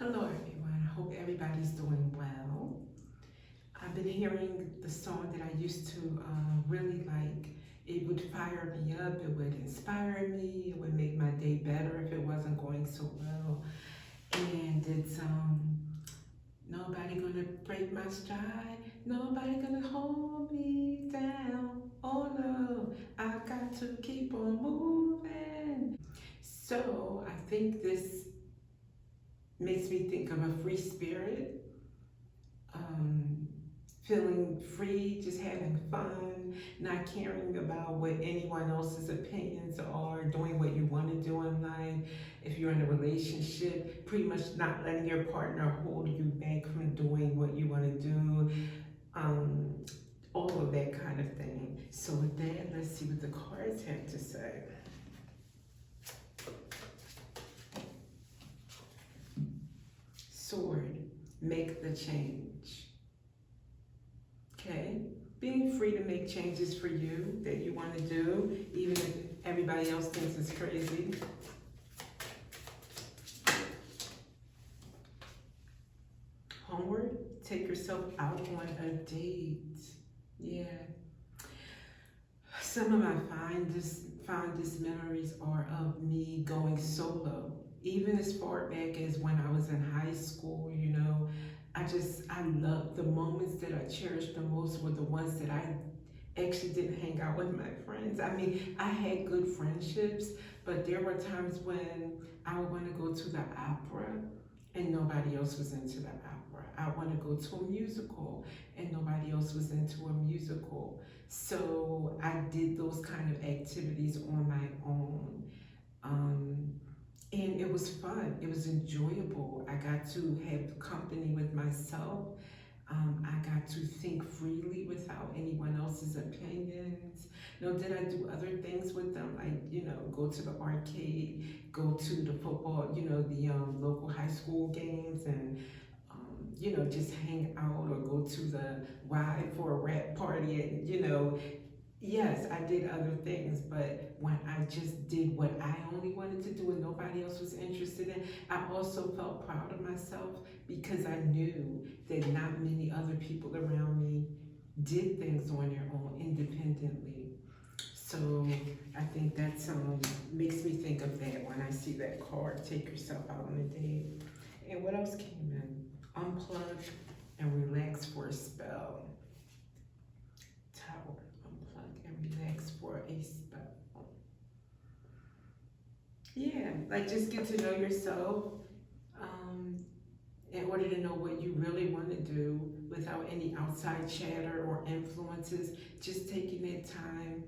Hello everyone, I hope everybody's doing well. I've been hearing the song that I used to really like. It would fire me up, it would inspire me, it would make my day better if it wasn't going so well. And it's nobody gonna break my stride, nobody gonna hold me down. Oh no, I got to keep on moving. So I think this makes me think of a free spirit, um, feeling free, just having fun, not caring about what anyone else's opinions are, doing what you want to do in life. If you're in a relationship, pretty much not letting your partner hold you back from doing what you want to do, all of that kind of thing. So with that, let's see what the cards have to say. Sword, make the change. Okay? Being free to make changes for you that you want to do, even if everybody else thinks it's crazy. Homeward, take yourself out on a date. Yeah. Some of my fondest memories are of me going solo. Even as far back as when I was in high school, you know, I love the moments that I cherished the most were the ones that I actually didn't hang out with my friends. I mean, I had good friendships, but there were times when I would want to go to the opera and nobody else was into the opera. I want to go to a musical and nobody else was into a musical. So I did those kind of activities on my own. And it was fun. It was enjoyable. I got to have company with myself. I got to think freely without anyone else's opinions. You know, did I do other things with them? Like, you know, go to the arcade, go to the football, you know, the local high school games and, you know, just hang out or go to the Y for a rap party and, you know, yes, I did other things, but when I just did what I only wanted to do and nobody else was interested in, I also felt proud of myself because I knew that not many other people around me did things on their own independently. So I think that's makes me think of that when I see that card, take yourself out on a date. And what else came in? Unplug and relax for a spell. Tower. Relax for a spell. Yeah, like just get to know yourself in order to know what you really want to do without any outside chatter or influences. Just taking that time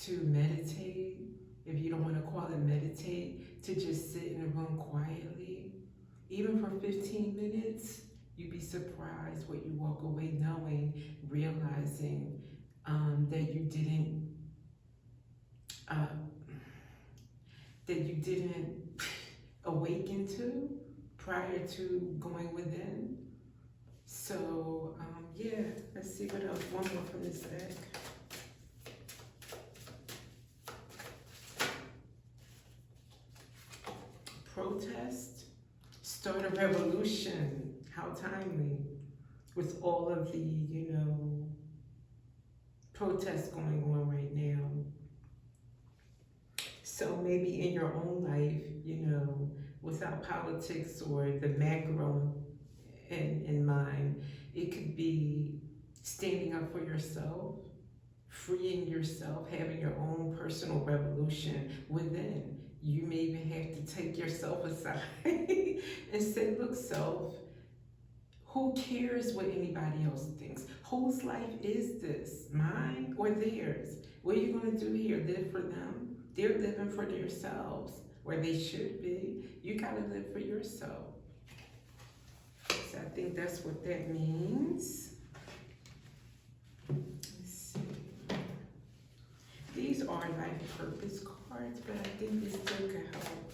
to meditate, if you don't want to call it meditate, to just sit in a room quietly, even for 15 minutes. You'd be surprised what you walk away knowing, realizing that you didn't awaken to prior to going within. So yeah, let's see what else. One more from this deck. Protest, start a revolution. How timely, with all of the, you know, protests going on right now. So maybe in your own life, you know, without politics or the macro in mind, it could be standing up for yourself, freeing yourself, having your own personal revolution within. You may even have to take yourself aside and say, look, self, who cares what anybody else thinks? Whose life is this? Mine or theirs? What are you going to do here? Live for them? They're living for themselves, or they should be. You got to live for yourself. So I think that's what that means. Let's see. These are life purpose cards, but I think this still could help.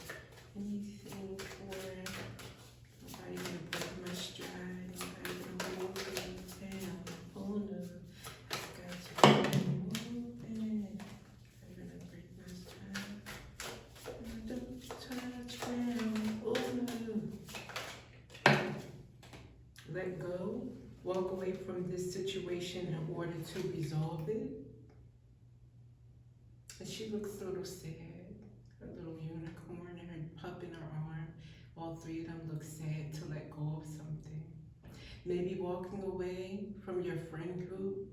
Anything for nobody gonna break my stride, nobody gonna hold me down. Oh no, I got to move it. They're gonna break my stride. Don't touch ground. Oh no. let go, walk away from this situation in order to resolve it. And she looks a little sad, her little unicorn and her pup in her arm. All three of them look sad to let go of something. Maybe walking away from your friend group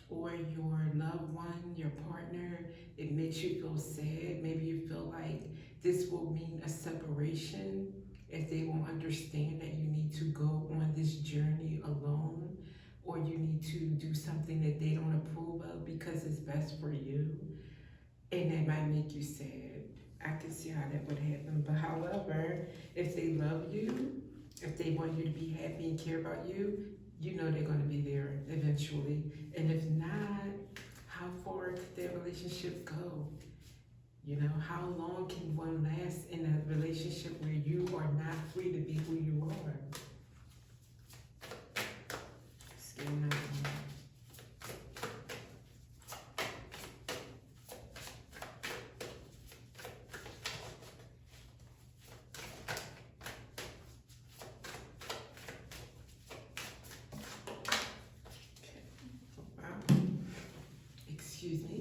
or your loved one, your partner, it makes you feel sad. Maybe you feel like this will mean a separation if they won't understand that you need to go on this journey alone, or you need to do something that they don't approve of because it's best for you, and that might make you sad. I can see how that would happen. But however, if they love you, if they want you to be happy and care about you, you know they're going to be there eventually. And if not, how far could that relationship go? You know, how long can one last in a relationship where you are not free to be who you are? Still not one. Excuse me.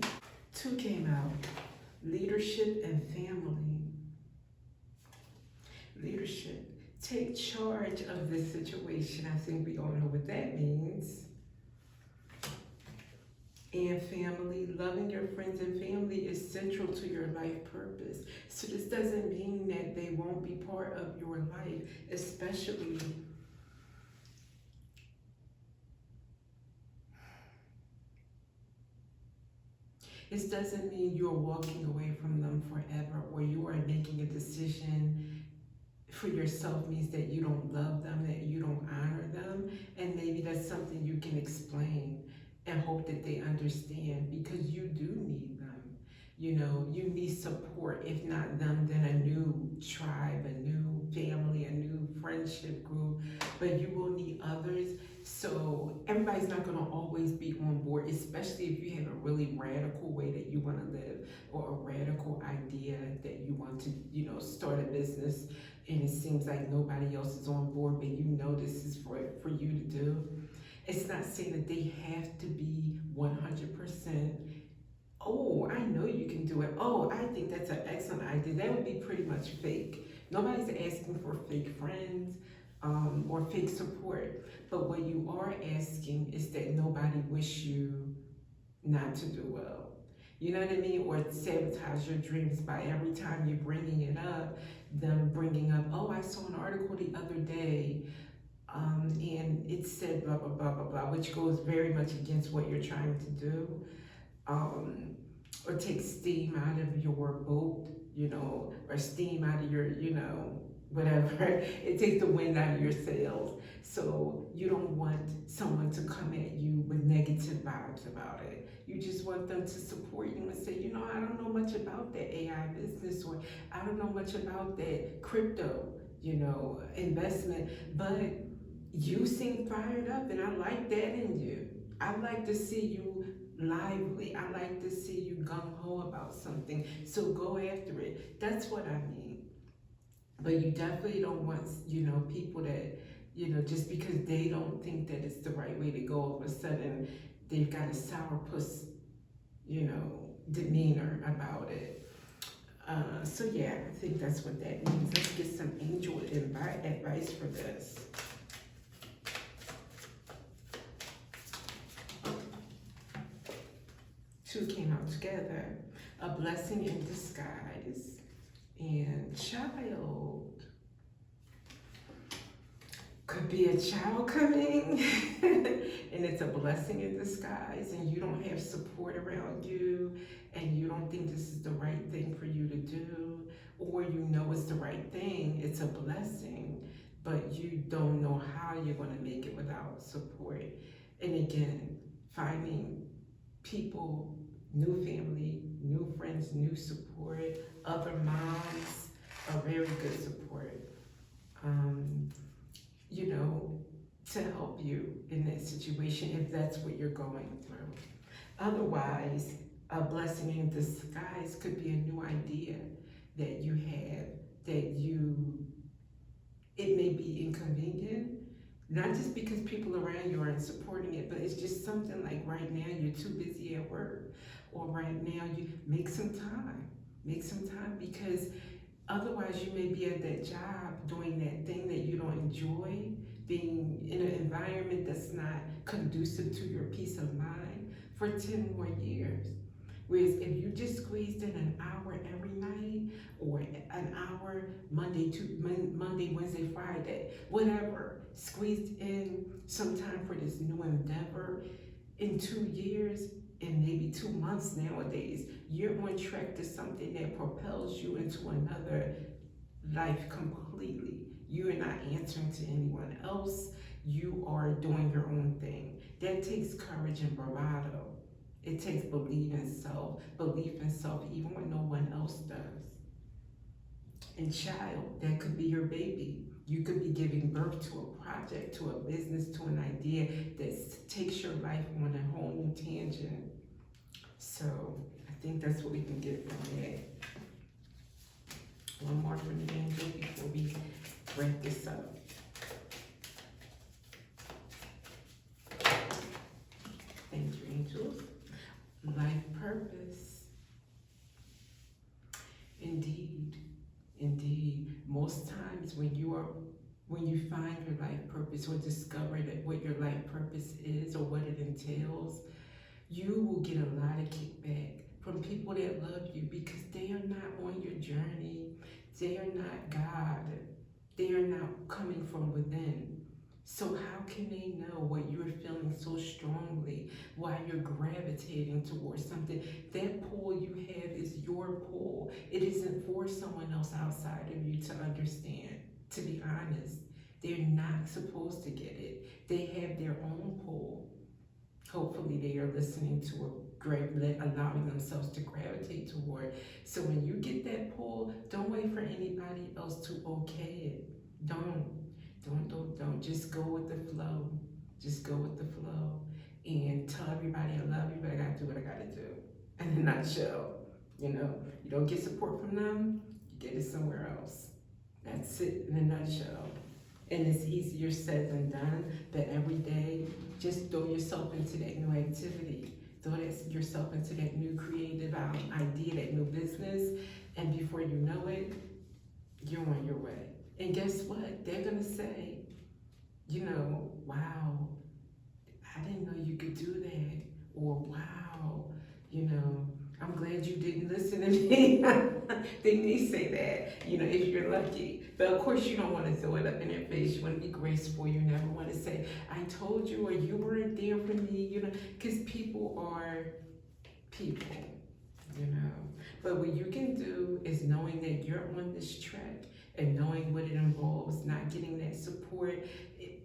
2 came out. Leadership and family. Leadership. Take charge of this situation. I think we all know what that means. And family. Loving your friends and family is central to your life purpose. So this doesn't mean that they won't be part of your life, especially this doesn't mean you're walking away from them forever, or you are making a decision for yourself means that you don't love them, that you don't honor them. And maybe that's something you can explain and hope that they understand, because you do need them. You know, you need support. If not them, then a new tribe, a new family, a new friendship group, but you will need others. So everybody's not going to always be on board, especially if you have a really radical way that you want to live, or a radical idea that you want to, you know, start a business, and it seems like nobody else is on board, but you know this is for you to do. It's not saying that they have to be 100%. Oh, I know you can do it. Oh, I think that's an excellent idea. That would be pretty much fake. Nobody's asking for fake friends or fake support. But what you are asking is that nobody wish you not to do well. You know what I mean? Or sabotage your dreams by every time you're bringing it up, them bringing up, oh, I saw an article the other day, and it said blah, blah, blah, blah, blah, which goes very much against what you're trying to do. Or take steam out of your boat, you know, or steam out of your, you know, whatever. It takes the wind out of your sails. So you don't want someone to come at you with negative vibes about it. You just want them to support you and say, you know, I don't know much about that AI business, or I don't know much about that crypto, you know, investment, but you seem fired up, and I like that in you. I like to see you lively. I like to see you gung-ho about something. So go after it. That's what I mean. But you definitely don't want, you know, people that, you know, just because they don't think that it's the right way to go, all of a sudden they've got a sourpuss, you know, demeanor about it. So yeah, I think that's what that means. Let's get some angel advice for this. Two came out together. A blessing in disguise and child. Could be a child coming and it's a blessing in disguise, and you don't have support around you, and you don't think this is the right thing for you to do, or you know it's the right thing, it's a blessing, but you don't know how you're going to make it without support. And again, finding people, new family, new friends, new support, other moms are very good support, you know, to help you in that situation if that's what you're going through. Otherwise, a blessing in disguise could be a new idea that you have, that it may be inconvenient, Not just because people around you aren't supporting it, but it's just something like right now you're too busy at work, or right now you make some time. Make some time, because otherwise you may be at that job doing that thing that you don't enjoy, being in an environment that's not conducive to your peace of mind for 10 more years. Whereas if you just squeezed in an hour every night, or an hour Monday, Wednesday, Friday, whatever, squeezed in some time for this new endeavor in 2 years and maybe 2 months nowadays, you're on track to something that propels you into another life completely. You are not answering to anyone else. You are doing your own thing. That takes courage and bravado. It takes belief in self even when no one else does. And child, that could be your baby. You could be giving birth to a project, to a business, to an idea that takes your life on a whole new tangent. So I think that's what we can get from that. One more from the angel before we wrap this up. Thank you, angels. Life purpose. Indeed, indeed. Most times when you find your life purpose, or discover that what your life purpose is or what it entails, you will get a lot of kickback from people that love you, because they are not on your journey. They are not God. They are not coming from within. So how can they know what you're feeling so strongly, why you're gravitating towards something? That pull you have is your pull. It isn't for someone else outside of you to understand, to be honest. They're not supposed to get it. They have their own pull. Hopefully they are listening to it, allowing themselves to gravitate toward. So when you get that pull, don't wait for anybody else to okay it. Don't. Just go with the flow. Just go with the flow. And tell everybody I love you, but I gotta do what I gotta do. In a nutshell. You don't get support from them, you get it somewhere else. That's it in a nutshell. And it's easier said than done, but every day, just throw yourself into that new activity. Throw yourself into that new creative idea, that new business, and before you know it, you're on your way. And guess what? They're gonna say, wow, I didn't know you could do that. Or wow, I'm glad you didn't listen to me. They may say that, if you're lucky. But of course you don't want to throw it up in their face. You want to be graceful. You never want to say, I told you, or you weren't there for me, because people are people, But what you can do is knowing that you're on this track, and knowing what it involves, not getting that support,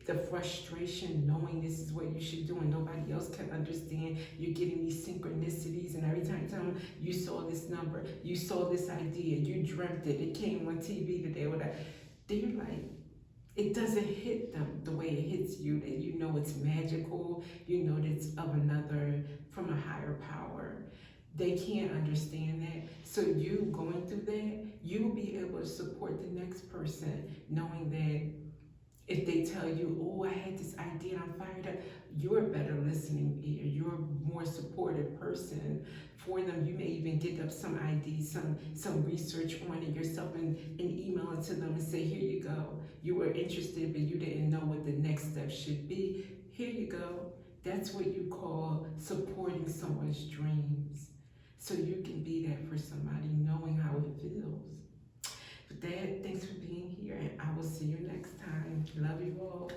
the frustration, knowing this is what you should do and nobody else can understand. You're getting these synchronicities, and every time you saw this number, you saw this idea, you dreamt it, it came on TV today, whatever. They're like, it doesn't hit them the way it hits you, that it's magical, that it's from a higher power. They can't understand that. So you going through that, you will be able to support the next person, knowing that if they tell you, oh, I had this idea and I'm fired up, you're a better listening ear. You're a more supportive person for them. You may even get up some ideas, some research on it yourself, and email it to them and say, here you go. You were interested, but you didn't know what the next step should be. Here you go. That's what you call supporting someone's dreams. So you can be that for somebody, knowing how it feels. With that, thanks for being here, and I will see you next time. Love you all.